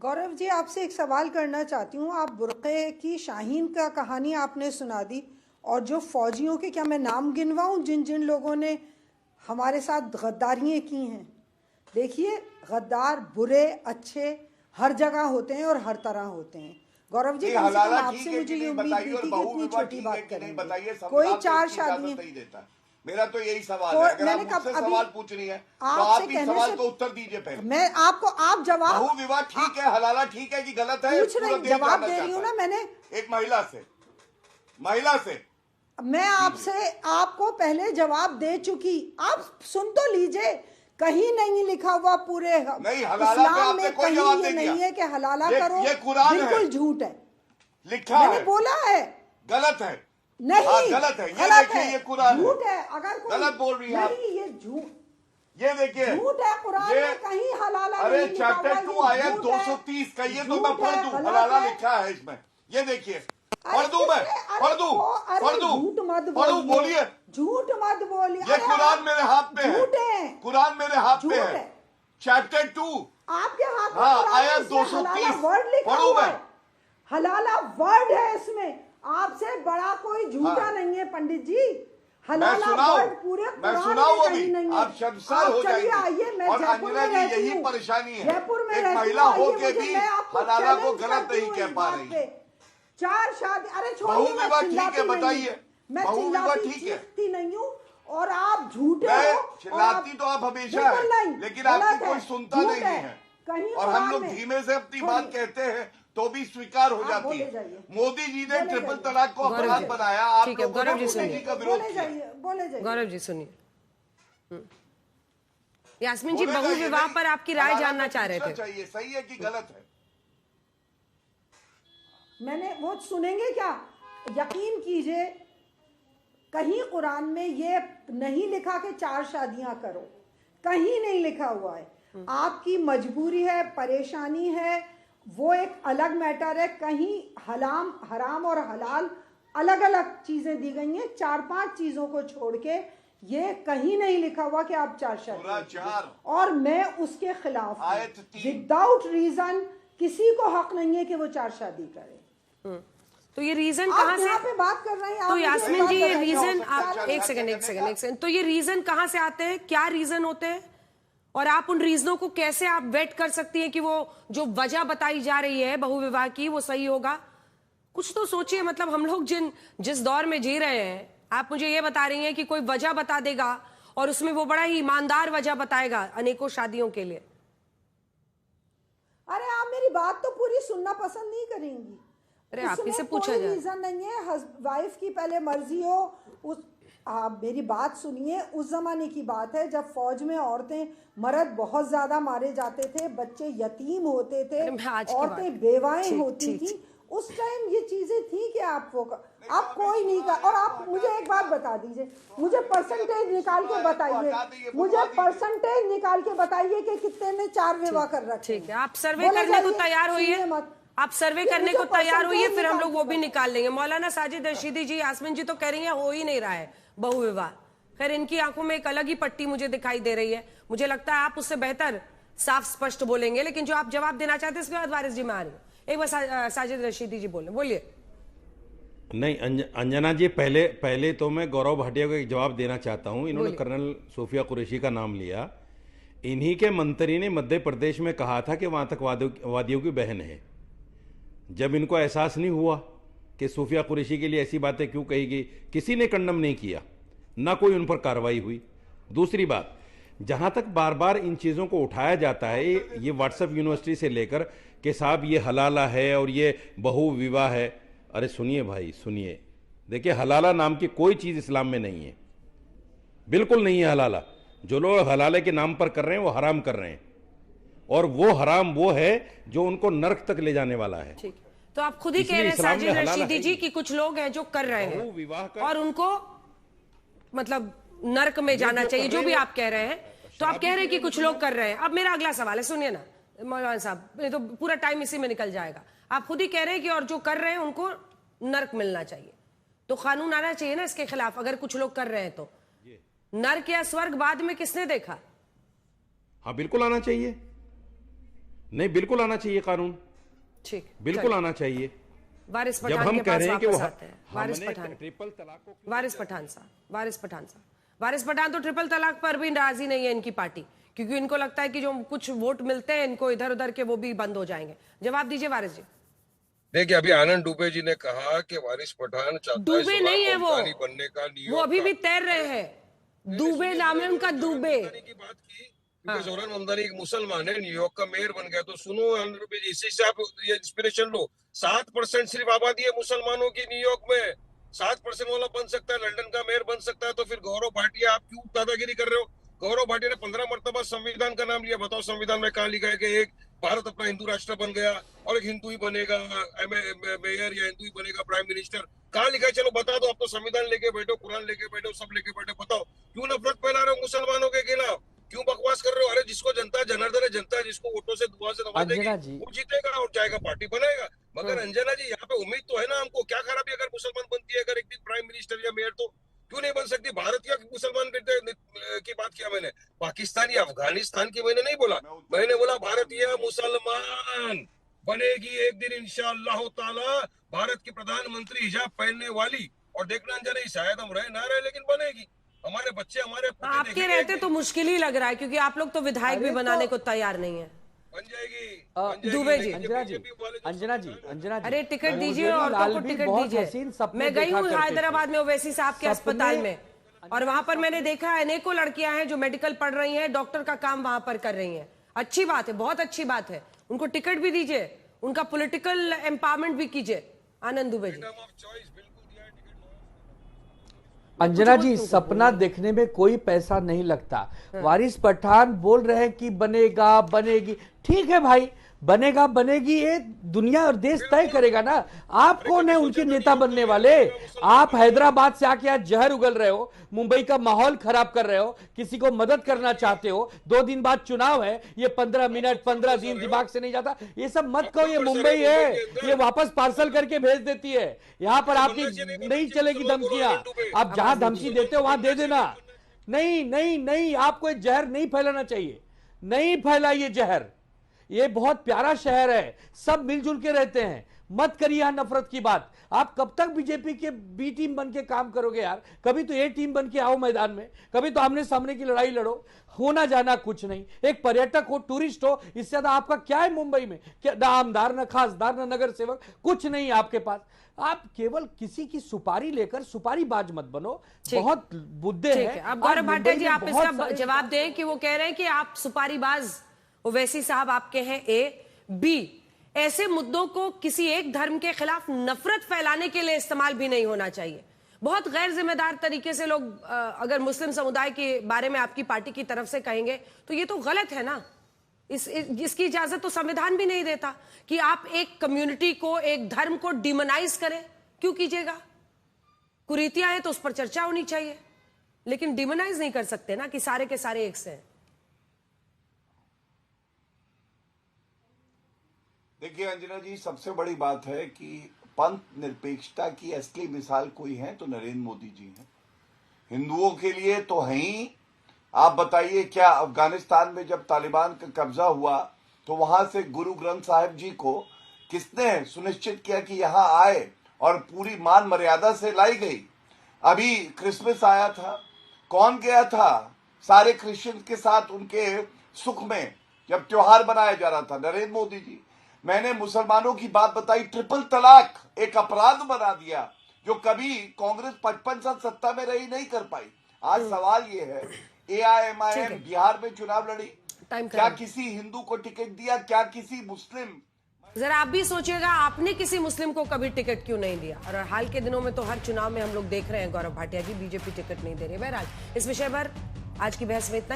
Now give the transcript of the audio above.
गौरव जी, आपसे एक सवाल करना चाहती हूँ। आप बुर्क़े की शाहीन का कहानी आपने सुना दी, और जो फौजियों के, क्या मैं नाम गिनवाऊँ जिन जिन लोगों ने हमारे साथ गद्दारियाँ की हैं? देखिए, गद्दार बुरे अच्छे हर जगह होते हैं और हर तरह होते हैं। गौरव जी, कम से कम आपसे मुझे ये उम्मीद नहीं थी कि इतनी छोटी बात करेंगे। कोई 4 शादियां नहीं देता। मेरा तो यही सवाल है। अगर आप मुझसे सवाल पूछ रही हैं तो आप इस सवाल को उत्तर दीजिए पहले। मैं आपको आप जवाब, बहु विवाह ठीक है, हलाला ठीक है कि गलत है? पूछ रही, जवाब दे रही हूँ ना मैंने। एक महिला से मैं आपसे आपको पहले जवाब दे चुकी, आप सुन तो लीजिए। कहीं नहीं लिखा हुआ पूरे नहीं, हलाला इस्लाम में कहीं ये नहीं है कि हलाला करो। ये कुरान बिल्कुल झूठ है, लिखा मैंने है, बोला है गलत है। नहीं, गलत है, ये गलत देखिए, है, ये कुरान झूठ है। अगर कोई गलत बोल रही है, नहीं, ये झूठ, ये देखिए झूठ है। कुरान में कहीं हलाला अरे नहीं लिखा हुआ, चैप्टर 2 आयत 230 का ये तो मैं पढ़ दूं, हलाला लिखा है इसमें। ये देखिए, पढ़ दूं मैं, पढ़ दूं, बोलिए। झूठ मत बोलिए। ये कुरान मेरे हाथ में है, कुरान मेरे हाथ में है, चैप्टर 2 आपके हाथ में। हाँ, आयत 230 वर्ड लिखा पढ़ूं हुआ मैं। है, हलाला वर्ड है इसमें। आपसे बड़ा कोई झूठा नहीं है पंडित जी। हलाला वर्ड पूरे कुरान में कहीं नहीं है। आप शर्मसार हो जाएंगे। आइए, मैं और जयपुर में अंजना जी, रहती यही हूँ, परेशानी है, जयपुर में एक रहती महिला हूँ। हो के भी हलाला को गलत नहीं कह पा रही। 4 शादी, अरे छोड़िए, बहु विवाह ठीक है, बताइए। मैं बहु विवाह चिल्लाती ठीक है, चीखती नहीं हूँ, और आप झूठे हो। चिल्लाती तो आप हमेशा है, लेकिन आपकी कोई सुनता नहीं है। और हम लोग धीमे से अपनी बात कहते हैं तो भी स्वीकार हो जाती है। मोदी जी ने ट्रिपल तलाक को अपराध बनाया, आप लोगों ने मोदी जी का विरोध किया। गौरव जी सुनिए। यास्मीन जी, बहु विवाह पर आपकी राय जानना चाह रहे थे। चाहिए, सही है कि गलत है? मैंने वो सुनेंगे क्या? यकीन कीजिए, कहीं कुरान में ये नहीं लिखा कि 4 शादियां करो, कहीं नहीं लिखा हुआ है। आपकी मजबूरी है, परेशानी है, वो एक अलग मैटर है। कहीं हराम और हलाल अलग अलग चीजें दी गई हैं। 4-5 चीजों को छोड़ के ये कहीं नहीं लिखा हुआ कि आप 4 शादी। और मैं उसके खिलाफ, विदाउट रीजन किसी को हक नहीं है कि वो 4 शादी करे। तो ये रीजन कहाँ से पे बात कर रहे हैं? तो यास्मीन जी, ये रीजन आप एक सेकंड, तो ये रीजन कहाँ से आते हैं? क्या रीजन होते हैं? और आप उन रीजनों को कैसे आप वेट कर सकती हैं कि वो जो वजह बताई जा रही है बहु विवाह की, वो सही होगा? कुछ तो सोचिए। मतलब हम लोग जिस दौर में जी रहे हैं, आप मुझे ये बता रही हैं कि कोई वजह बता देगा और उसमें वो बड़ा ही ईमानदार वजह बताएगा अनेकों शादियों के लिए। अरे आप मेरी बात तो पूरी सुनना पसंद नहीं करेंगी। अरे आप ही से पूछा जाए, रीजन नहीं है। वाइफ की पहले मर्जी हो। आप मेरी बात सुनिए। उस जमाने की बात है जब फौज में औरतें, मर्द बहुत ज्यादा मारे जाते थे, बच्चे यतीम होते थे, औरतें बेवाएं होती थी। उस टाइम ये चीजें थी कि आप कोई नहीं कर। और आप मुझे एक बात बता दीजिए, मुझे परसेंटेज निकाल के बताइए, कि कितने ने 4 विवाह कर रखे। ठीक है, आप सर्वे करने को तैयार होइए, आप सर्वे करने को तैयार होइए, फिर हम लोग वो भी निकाल लेंगे। मौलाना साजिद रशीदी जी, यास्मीन जी तो कह रही हैं हो ही नहीं रहा है बहु विवाह। खैर, इनकी आंखों में एक अलग ही पट्टी मुझे दिखाई दे रही है। मुझे लगता है आप उससे बेहतर साफ स्पष्ट बोलेंगे, लेकिन जो आप जवाब देना चाहते हैं इसके बाद वारिस जी मैं आ रही हूँ। एक बार साजिद रशीदी जी बोलिए। नहीं, अंजना जी, पहले तो मैं गौरव भाटिया को एक जवाब देना चाहता हूं। इन्होंने कर्नल सोफिया कुरैशी का नाम लिया। इन्हीं के मंत्री ने मध्य प्रदेश में कहा था कि वहां आतंकवादियों की बहन है। जब इनको एहसास नहीं हुआ कि सोफिया कुरैशी के लिए ऐसी बातें क्यों कही गई, किसी ने कंडम नहीं किया, ना कोई उन पर कार्रवाई हुई। दूसरी बात, जहां तक बार बार इन चीज़ों को उठाया जाता है, ये व्हाट्सएप यूनिवर्सिटी से लेकर कि साहब ये हलाला है और ये बहु विवाह है। अरे सुनिए भाई, सुनिए, देखिए, हलाला नाम की कोई चीज़ इस्लाम में नहीं है, बिल्कुल नहीं है हलाला। जो लोग हलाले के नाम पर कर रहे हैं वो हराम कर रहे हैं, और वो हराम वो है जो उनको नर्क तक ले जाने वाला है। ठीक, तो आप खुद ही कह रहे हैं साजिद रशीदी जी कि कुछ लोग हैं जो कर रहे हैं और उनको मतलब नर्क में जाना चाहिए, जो भी आप कह रहे हैं। तो आप कह रहे हैं कि कुछ लोग कर रहे हैं। अब मेरा अगला सवाल है, सुनिए ना मौलाना साहब, तो पूरा टाइम इसी में निकल जाएगा। आप खुद ही कह रहे हैं कि और जो कर रहे हैं उनको नर्क मिलना चाहिए, तो कानून आना चाहिए ना इसके खिलाफ। अगर कुछ लोग कर रहे हैं तो नर्क या स्वर्ग बाद में किसने देखा? हाँ, बिल्कुल आना चाहिए। नहीं, बिल्कुल आना चाहिए कानून, ठीक, बिल्कुल आना चाहिए। वारिस जब पठान हम के कह पास रहे हैं कि वापस वो आते हैं। वारिस पठान, ट्रिपल तलाक को, वारिस पठान साहब, वारिस पठान तो ट्रिपल तलाक पर भी राजी नहीं है इनकी पार्टी, क्योंकि इनको लगता है कि जो कुछ वोट मिलते हैं इनको इधर उधर के, वो भी बंद हो जाएंगे। जवाब दीजिए वारिस जी। देखिए, अभी आनंद दुबे जी ने कहा कि वारिस पठान चाहता दुबे नहीं है वो बनने का, वो अभी भी तैर रहे हैं। दुबे नाम है उनका, दुबे। की बात की क्योंकि जोहरान ममदानी एक मुसलमान है, न्यूयॉर्क का मेयर बन गया। तो सुनो आनंद दुबे जी, इसी से आप ये इंस्पिरेशन लो। 7% सिर्फ आबादी है मुसलमानों की न्यूयॉर्क में। 7% वाला बन सकता है, लंदन का मेयर बन सकता है। तो फिर गौरव भाटिया आप क्यों दादागिरी कर रहे हो? गौरव भाटिया ने 15 मरतबा संविधान का नाम लिया। बताओ संविधान में कहाँ लिखा है कि एक भारत अपना हिंदू राष्ट्र बन गया और एक हिंदू ही बनेगा मेयर या हिंदू ही बनेगा प्राइम मिनिस्टर? कहाँ लिखा है? चलो बता दो। आप तो संविधान लेके बैठो, कुरान लेके बैठो, सब लेके बैठो। बताओ क्यों नफरत फैला रहे हो मुसलमानों के खिलाफ? क्यों बकवास कर रहे हो? अरे जिसको जनता जनार्दन है, जनता जिसको वोटों से दुआ से नवाजेगी वो जीतेगा और जाएगा, पार्टी बनाएगा। मगर अंजना जी, यहाँ पे उम्मीद तो है ना हमको। क्या खराबी अगर मुसलमान बनती है, अगर एक दिन प्राइम मिनिस्टर या मेयर, तो क्यों नहीं बन सकती? भारत या मुसलमान की बात किया मैंने, पाकिस्तान या अफगानिस्तान की मैंने नहीं बोला। मैंने बोला भारतीय मुसलमान बनेगी एक दिन इंशाअल्लाह ताला भारत की प्रधानमंत्री, हिजाब पहनने वाली। और देखना अंजना, शायद हम रहे ना रहे, लेकिन बनेगी। हमारे बच्चे, हमारे आपके रहते तो मुश्किल ही लग रहा है, क्योंकि आप लोग तो विधायक भी बनाने को तैयार नहीं है। बन जाएगी दुबे जी, अंजना जी, अरे टिकट दीजिए, औरतों को टिकट दीजिए। मैं गई हूँ हैदराबाद में ओवैसी साहब के अस्पताल में, और वहां पर मैंने देखा अनेकों लड़कियां हैं जो मेडिकल पढ़ रही हैं, डॉक्टर का काम वहां पर कर रही हैं। अच्छी बात है, बहुत अच्छी बात है। उनको टिकट भी दीजिए, उनका पॉलिटिकल एम्पावरमेंट भी कीजिए। आनंद दुबे जी। अंजना जी, सपना देखने में कोई पैसा नहीं लगता। वारिस पठान बोल रहे हैं कि बनेगा, बनेगी। ठीक है भाई, बनेगा बनेगी, ये दुनिया और देश तय करेगा ना। आप कौन है उनके नेता बनने वाले? आप हैदराबाद से आके आज जहर उगल रहे हो, मुंबई का माहौल खराब कर रहे हो, किसी को मदद करना चाहते हो। 2 दिन बाद चुनाव है, ये 15 मिनट 15 दिन दिमाग से नहीं जाता। ये सब मत कहो, ये मुंबई है, ये वापस पार्सल करके भेज देती है। यहाँ पर आपकी नहीं चलेगी धमकियां। आप जहां धमकी देते हो वहां दे देना। नहीं नहीं नहीं, आपको ये जहर नहीं फैलाना चाहिए। नहीं फैलाइए जहर। ये बहुत प्यारा शहर है, सब मिलजुल के रहते हैं। मत करिए यहां नफरत की बात। आप कब तक बीजेपी के बी टीम बन के काम करोगे यार? कभी तो ए टीम बन के आओ मैदान में, कभी तो आमने सामने की लड़ाई लड़ो। होना जाना कुछ नहीं, एक पर्यटक हो, टूरिस्ट हो, इससे ज्यादा आपका क्या है मुंबई में? क्या ना आमदार, ना खासदार, ना नगर सेवक, कुछ नहीं आपके पास। आप केवल किसी की सुपारी लेकर सुपारीबाज मत बनो। बहुत बुद्धे हैं। अब गौरव भाटिया जी, आप इसका जवाब दें कि वो कह रहे हैं कि आप सुपारीबाज ओवैसी साहब आपके हैं। ए, बी, ऐसे मुद्दों को किसी एक धर्म के खिलाफ नफरत फैलाने के लिए इस्तेमाल भी नहीं होना चाहिए। बहुत गैर जिम्मेदार तरीके से लोग अगर मुस्लिम समुदाय के बारे में आपकी पार्टी की तरफ से कहेंगे तो ये तो गलत है ना। इसकी इजाजत तो संविधान भी नहीं देता कि आप एक कम्युनिटी को, एक धर्म को डिमोनाइज करें। क्यों कीजिएगा? कुरीतियां हैं तो उस पर चर्चा होनी चाहिए, लेकिन डिमोनाइज नहीं कर सकते ना कि सारे के सारे एक से हैं। देखिए अंजना जी, सबसे बड़ी बात है कि पंथ निरपेक्षता की असली मिसाल कोई है तो नरेंद्र मोदी जी हैं। हिंदुओं के लिए तो हैं ही। आप बताइए, क्या अफगानिस्तान में जब तालिबान का कब्जा हुआ तो वहां से गुरु ग्रंथ साहिब जी को किसने सुनिश्चित किया कि यहां आए और पूरी मान मर्यादा से लाई गई? अभी क्रिसमस आया था, कौन गया था सारे क्रिश्चियन के साथ उनके सुख में जब त्योहार मनाया जा रहा था? नरेंद्र मोदी जी। मैंने मुसलमानों की बात बताई, ट्रिपल तलाक एक अपराध बना दिया जो कभी कांग्रेस 55 साल सत्ता में रही नहीं कर पाई। आज सवाल ये है, AIMIM बिहार में चुनाव लड़ी, क्या किसी हिंदू को टिकट दिया? क्या किसी मुस्लिम? जरा आप भी सोचिएगा, आपने किसी मुस्लिम को कभी टिकट क्यों नहीं दिया? और हाल के दिनों में तो हर चुनाव में हम लोग देख रहे हैं गौरव भाटिया जी बीजेपी टिकट नहीं दे रही है। बहरहाल इस विषय पर आज की बहस में इतना ही।